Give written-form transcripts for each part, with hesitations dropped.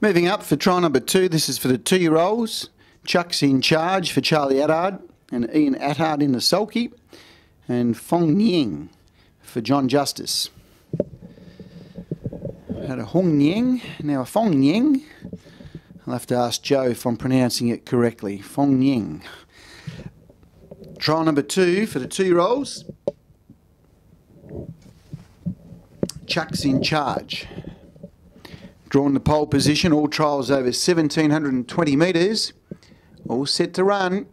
Moving up for trial number 2, this is for the 2-year-olds. Chuck's in charge for Charlie Attard and Ian Attard in the sulky. And Fong Ying for John Justice. Had a Hong Ying, now a Fong Ying. I'll have to ask Joe if I'm pronouncing it correctly. Fong Ying. Trial number 2 for the 2-year-olds. Chuck's in charge. Drawn the pole position, all trials over 1,720 metres. All set to run.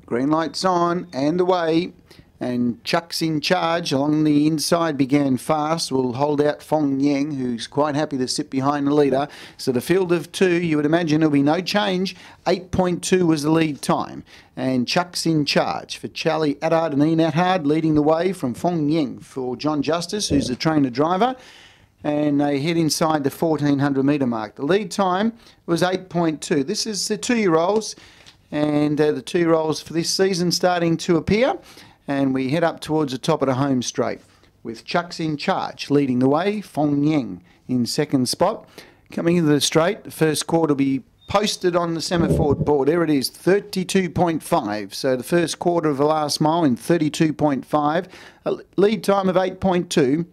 Green light's on and away. And Chuck's in charge along the inside, began fast. Will hold out Fong Yang, who's quite happy to sit behind the leader. So the field of 2, you would imagine there'll be no change. 8.2 was the lead time. And Chuck's in charge for Charlie Attard and Ian Attard, leading the way from Fong Yang for John Justice, who's the trainer driver. And they head inside the 1,400 metre mark. The lead time was 8.2. This is the 2-year-olds, and the 2-year-olds for this season starting to appear. And we head up towards the top of the home straight with Chuck's in charge, leading the way. Fong Yang in second spot. Coming into the straight, the first quarter will be posted on the semaphore board. There it is, 32.5. So the first quarter of the last mile in 32.5. A lead time of 8.2.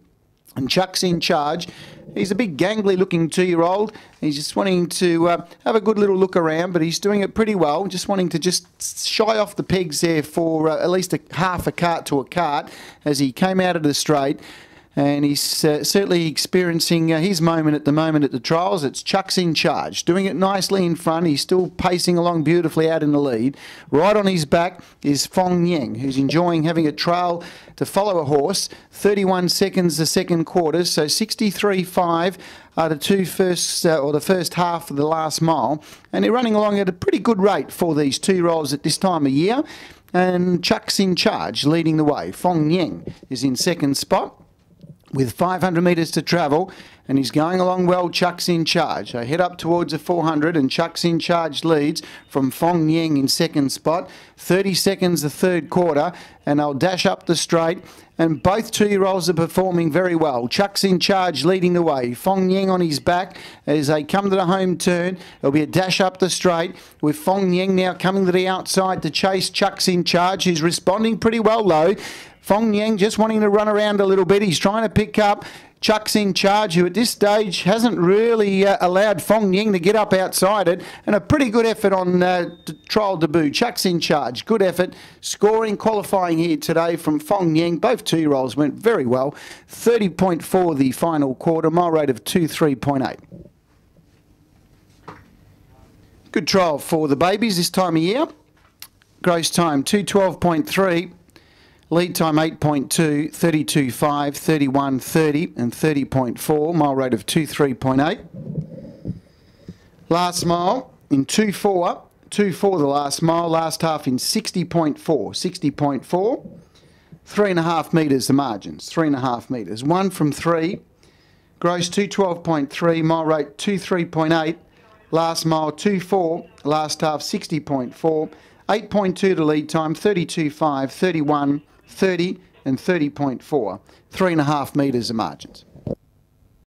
And Chuck's in charge. He's a big gangly looking 2-year-old. He's just wanting to have a good little look around, but he's doing it pretty well. Just wanting to just shy off the pegs there for at least half a cart to a cart as he came out of the straight. And he's certainly experiencing his moment at the trials. It's Chuck's in charge, doing it nicely in front. He's still pacing along beautifully out in the lead. Right on his back is Fong Yang, who's enjoying having a trail to follow a horse. 31 seconds the second quarter, so 63.5 are the first half of the last mile. And they're running along at a pretty good rate for these 2-year-olds at this time of year. And Chuck's in charge, leading the way. Fong Yang is in second spot, with 500 metres to travel, and he's going along well. Chuck's in charge. They head up towards the 400, and Chuck's in charge leads from Fong Yang in second spot. 30 seconds the third quarter, and they'll dash up the straight. And both 2-year-olds are performing very well. Chuck's in charge, leading the way. Fong Yang on his back as they come to the home turn. There'll be a dash up the straight with Fong Yang now coming to the outside to chase Chuck's in charge, who's responding pretty well though. Fong Yang just wanting to run around a little bit. He's trying to pick up Chuck's in charge, who at this stage hasn't really allowed Fong Yang to get up outside it. And a pretty good effort on trial debut. Chuck's in charge. Good effort. Scoring, qualifying here today from Fong Yang. Both 2-year-olds went very well. 30.4 the final quarter. Mile rate of 23.8. Good trial for the babies this time of year. Gross time 2:12.3. Lead time 8.2, 32.5, 31.30 and 30.4. Mile rate of 23.8. Last mile in 2.4. 2.4 the last mile. Last half in 60.4. 60.4. 3.5 metres the margins. 3.5 metres. 1 from 3. Gross 212.3. Mile rate 23.8. Last mile 2.4. Last half 60.4. 8.2 to lead time. 32.5, 31. 30 and 30.4, 3.5 metres the margins.